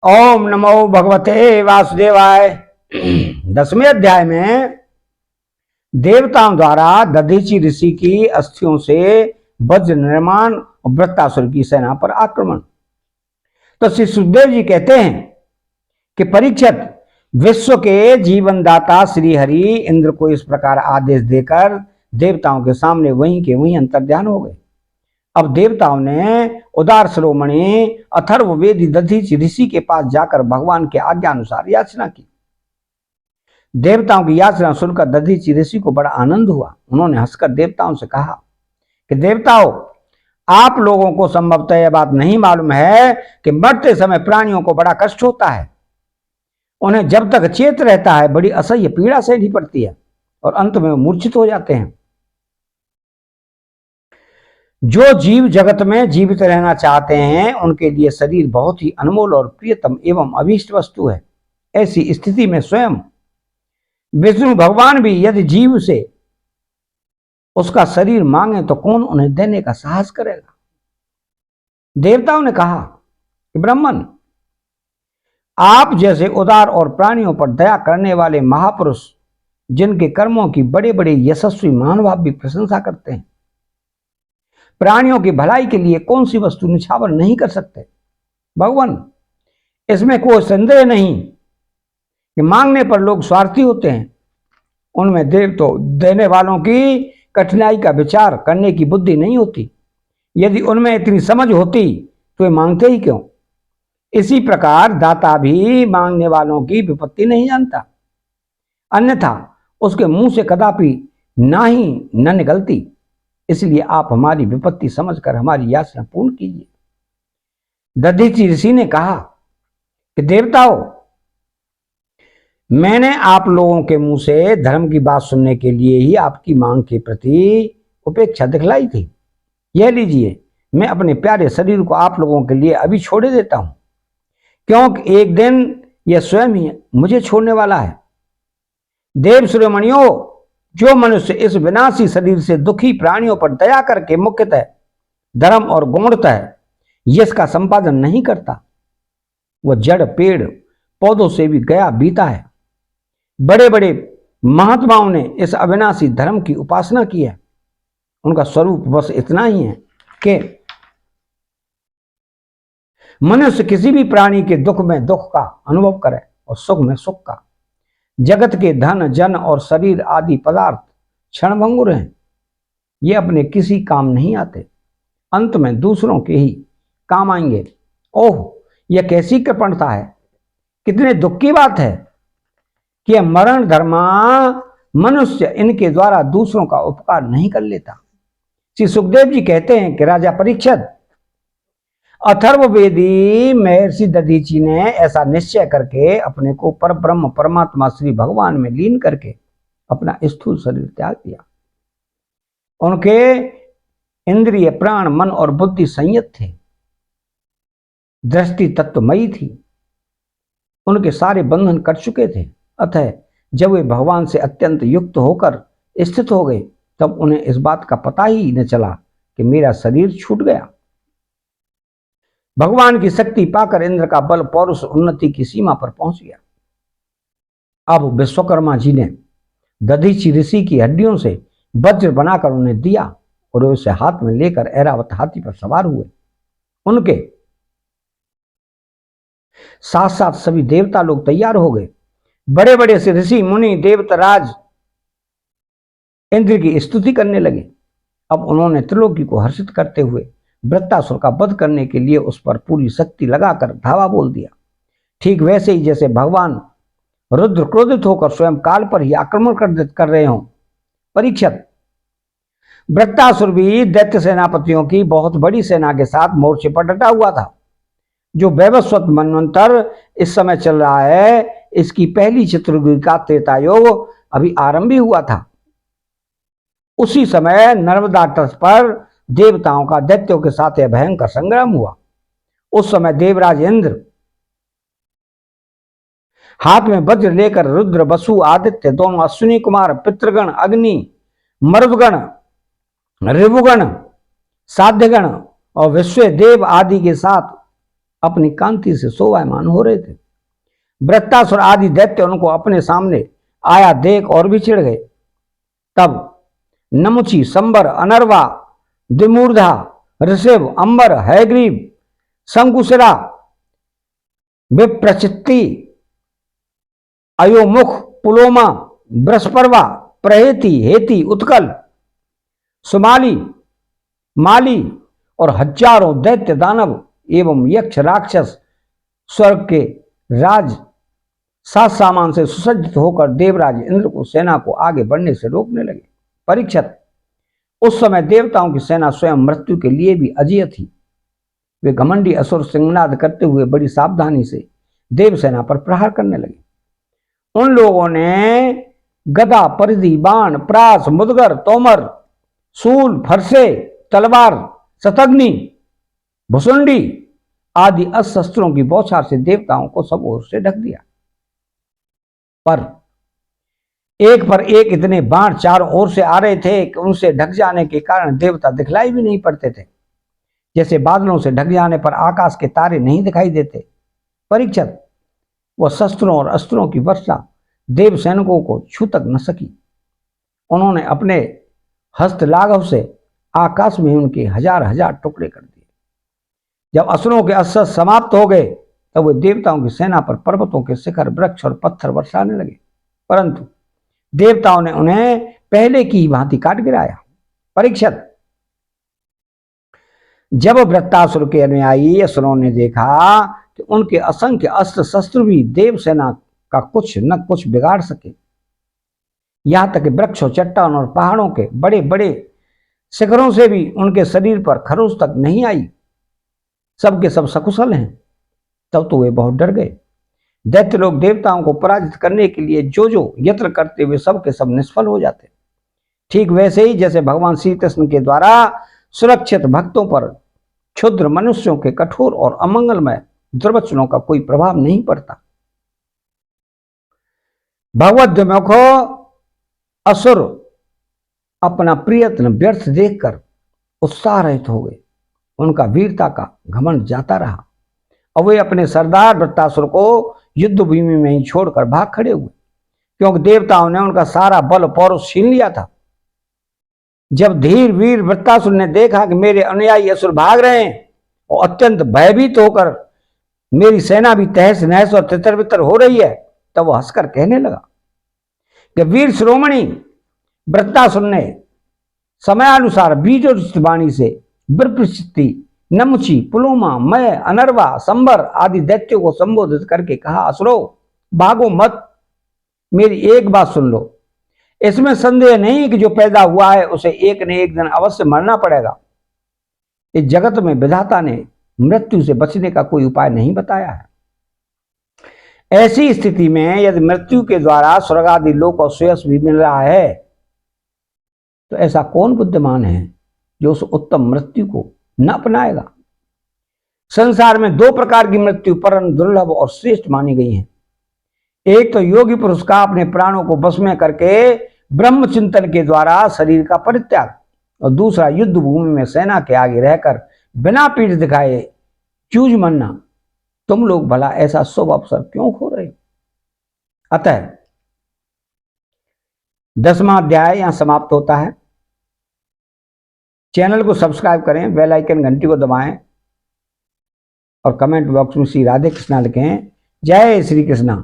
ओम नमो भगवते वासुदेवाय। 10वें अध्याय में देवताओं द्वारा दधीचि ऋषि की अस्थियों से वज्र निर्माण और वृत्तासुर की सेना पर आक्रमण। तो श्री सुखदेव जी कहते हैं कि परीक्षित, विश्व के जीवनदाता श्री हरि इंद्र को इस प्रकार आदेश देकर देवताओं के सामने वहीं के वहीं अंतर्ध्यान हो गए। अब देवताओं ने उदार शिरोमणि अथर्ववेदी दधीचि ऋषि के पास जाकर भगवान के आज्ञा अनुसार याचना की। देवताओं की याचना सुनकर दधीचि ऋषि को बड़ा आनंद हुआ। उन्होंने हंसकर देवताओं से कहा कि देवताओं, आप लोगों को संभवतः यह बात नहीं मालूम है कि मरते समय प्राणियों को बड़ा कष्ट होता है। उन्हें जब तक चेत रहता है बड़ी असह्य पीड़ा सहनी पड़ती है और अंत में मूर्छित हो जाते हैं। जो जीव जगत में जीवित रहना चाहते हैं उनके लिए शरीर बहुत ही अनमोल और प्रियतम एवं अभीष्ट वस्तु है। ऐसी स्थिति में स्वयं विष्णु भगवान भी यदि जीव से उसका शरीर मांगे तो कौन उन्हें देने का साहस करेगा। देवताओं ने कहा कि ब्राह्मण, आप जैसे उदार और प्राणियों पर दया करने वाले महापुरुष, जिनके कर्मों की बड़े बड़े यशस्वी महानुभाव भी प्रशंसा करते हैं, प्राणियों की भलाई के लिए कौन सी वस्तु निछावर नहीं कर सकते। भगवान, इसमें कोई संदेह नहीं कि मांगने पर लोग स्वार्थी होते हैं। उनमें देव तो देने वालों की कठिनाई का विचार करने की बुद्धि नहीं होती। यदि उनमें इतनी समझ होती तो वे मांगते ही क्यों। इसी प्रकार दाता भी मांगने वालों की विपत्ति नहीं जानता, अन्यथा उसके मुंह से कदापि ना ही न निकलती। इसलिए आप हमारी विपत्ति समझकर हमारी याचना पूर्ण कीजिए। दधीचि ऋषि ने कहा कि देवताओं, मैंने आप लोगों के मुंह से धर्म की बात सुनने के लिए ही आपकी मांग के प्रति उपेक्षा दिखलाई थी। यह लीजिए, मैं अपने प्यारे शरीर को आप लोगों के लिए अभी छोड़ देता हूं, क्योंकि एक दिन यह स्वयं ही मुझे छोड़ने वाला है। देव शिरोमणियों, जो मनुष्य इस विनाशी शरीर से दुखी प्राणियों पर दया करके मुख्यतः धर्म और गुणतः यश का संपादन नहीं करता, वह जड़ पेड़ पौधों से भी गया बीता है। बड़े बड़े महात्माओं ने इस अविनाशी धर्म की उपासना की है। उनका स्वरूप बस इतना ही है कि मनुष्य किसी भी प्राणी के दुख में दुख का अनुभव करे और सुख में सुख का। जगत के धन जन और शरीर आदि पदार्थ क्षणभंगुर हैं। ये अपने किसी काम नहीं आते, अंत में दूसरों के ही काम आएंगे। ओह, यह कैसी कृपणता है! कितने दुख की बात है कि मरण धर्मा मनुष्य इनके द्वारा दूसरों का उपकार नहीं कर लेता। श्री सुखदेव जी कहते हैं कि राजा परीक्षित, अथर्ववेदी महर्षि दधीचि ने ऐसा निश्चय करके अपने को पर ब्रह्म परमात्मा श्री भगवान में लीन करके अपना स्थूल शरीर त्याग दिया। उनके इंद्रिय प्राण मन और बुद्धि संयत थे, दृष्टि तत्वमयी थी, उनके सारे बंधन कट चुके थे। अतः जब वे भगवान से अत्यंत युक्त होकर स्थित हो गए तब उन्हें इस बात का पता ही न चला कि मेरा शरीर छूट गया। भगवान की शक्ति पाकर इंद्र का बल पौरुष उन्नति की सीमा पर पहुंच गया। अब विश्वकर्मा जी ने दधीचि ऋषि की हड्डियों से वज्र बनाकर उन्हें दिया और उसे हाथ में लेकर ऐरावत हाथी पर सवार हुए। उनके साथ साथ सभी देवता लोग तैयार हो गए। बड़े बड़े से ऋषि मुनि देवतराज इंद्र की स्तुति करने लगे। अब उन्होंने त्रिलोकी को हर्षित करते हुए वृत्तासुर का वध करने के लिए उस पर पूरी शक्ति लगाकर धावा बोल दिया। ठीक वैसे ही जैसे भगवान रुद्र क्रोधित होकर स्वयं काल पर ही आक्रमण कर रहे हों। परीक्षित, वृत्तासुर भी दैत्य सेनापतियों की बहुत बड़ी सेना के साथ मोर्चे पर डटा हुआ था। जो वैवस्वत मनवंतर इस समय चल रहा है, इसकी पहली चतुर्युगी का त्रेता योग अभी आरंभ ही हुआ था। उसी समय नर्मदा तट पर देवताओं का दैत्यों के साथ यह भयंकर संग्राम हुआ। उस समय देवराज इंद्र हाथ में वज्र लेकर रुद्र वसु आदित्य दोनों अश्विनी कुमार पितृगण अग्नि मरुदगण ऋभुगण साध्यगण और विश्व देव आदि के साथ अपनी कांति से शोभायमान हो रहे थे। वृत्तासुर आदि दैत्य उनको अपने सामने आया देख और भी चिढ़ गए। तब नमुची, संबर, अनर्वा, द्विमूर्धा, ऋषभ, अंबर, हैग्रीव, शंकुशिरा, विप्रचित्ति, अयोमुख, पुलोमा, बृहस्पर्वा, प्रहेति, हेति, उत्कल, सुमाली, माली और हजारों दैत्य दानव एवं यक्ष राक्षस स्वर्ग के राज सात सामान से सुसज्जित होकर देवराज इंद्र को सेना को आगे बढ़ने से रोकने लगे। परीक्षित, उस समय देवताओं की सेना स्वयं मृत्यु के लिए भी अजेय थी। वे घमंडी असुर सिंहनाद करते हुए बड़ी सावधानी से देवसेना पर प्रहार करने लगे। उन लोगों ने गदा, परिधि, बाण, प्रास, मुदगर, तोमर, सूल, फरसे, तलवार, शतग्नि, भुसुंडी आदि अस्त्रों की बौछार से देवताओं को सब ओर से ढक दिया। पर एक इतने बाण चारों ओर से आ रहे थे कि उनसे ढक जाने के कारण देवता दिखलाई भी नहीं पड़ते थे। जैसे बादलों से ढक जाने पर आकाश के तारे नहीं दिखाई देते। परीक्षित, वह शस्त्रों और अस्त्रों की वर्षा देव सैनिकों को छू तक न सकी। उन्होंने अपने हस्त लाघव से आकाश में उनके हजार हजार टुकड़े कर दिए। जब असुरों के अस्त्र समाप्त हो गए तब वे देवताओं की सेना पर पर्वतों के शिखर, वृक्ष और पत्थर बरसाने लगे, परंतु देवताओं ने उन्हें पहले की ही भांति काट गिराया। परीक्षित, जब वृत्तासुर के अनुयायी असुरों ने देखा कि उनके असंख्य अस्त्र शस्त्र भी देव सेना का कुछ न कुछ बिगाड़ सके, यहां तक कि वृक्षों, चट्टानों और पहाड़ों के बड़े बड़े शिखरों से भी उनके शरीर पर खरोंच तक नहीं आई, सबके सब सकुशल हैं, तब तो वे बहुत डर गए। दैत्य लोग देवताओं को पराजित करने के लिए जो जो यत्न करते हुए सबके सब निष्फल हो जाते। ठीक वैसे ही जैसे भगवान श्री कृष्ण के द्वारा सुरक्षित भक्तों पर क्षुद्र मनुष्यों के कठोर और अमंगलमय दुर्वचनों का कोई प्रभाव नहीं पड़ता। भगवद्विमुखो असुर अपना प्रयत्न व्यर्थ देखकर उत्साह रहित हो गए। उनका वीरता का घमंड जाता रहा और वे अपने सरदार वृत्तासुर को युद्ध भूमि में ही छोड़कर भाग खड़े हुए, क्योंकि देवताओं ने उनका सारा बल पौरुष छीन लिया था। जब धीर वीर वृत्तासुर ने देखा कि मेरे अनुयायी असुर भाग रहे हैं और अत्यंत भयभीत होकर मेरी सेना भी तहस नहस और तितर बितर हो रही है, तब वह हंसकर कहने लगा कि वीर शिरोमणि वृत्तासुर ने समयानुसार बीजोचित वाणी से विप्रचित्ति, नमुची, पुलोमा, मय, अनर्वा, संबर आदि दैत्यों को संबोधित करके कहा, असुरो भागो मत, मेरी एक बात सुन लो। इसमें संदेह नहीं कि जो पैदा हुआ है उसे एक न एक दिन अवश्य मरना पड़ेगा। इस जगत में विधाता ने मृत्यु से बचने का कोई उपाय नहीं बताया है। ऐसी स्थिति में यदि मृत्यु के द्वारा स्वर्ग आदि लोक और श्रेयस भी मिल रहा है, तो ऐसा कौन बुद्धिमान है जो उस उत्तम मृत्यु को न अपनाएगा। संसार में दो प्रकार की मृत्यु परम दुर्लभ और श्रेष्ठ मानी गई है। एक तो योगी पुरुष का अपने प्राणों को बस में करके ब्रह्म चिंतन के द्वारा शरीर का परित्याग, और दूसरा युद्ध भूमि में सेना के आगे रहकर बिना पीठ दिखाए चूज मरना। तुम लोग भला ऐसा शुभ अवसर क्यों खो रहे हो। अतः 10वां अध्याय यहां समाप्त होता है। चैनल को सब्सक्राइब करें, बेल आइकन घंटी को दबाएं और कमेंट बॉक्स में श्री राधे कृष्णा लिखें। जय श्री कृष्णा।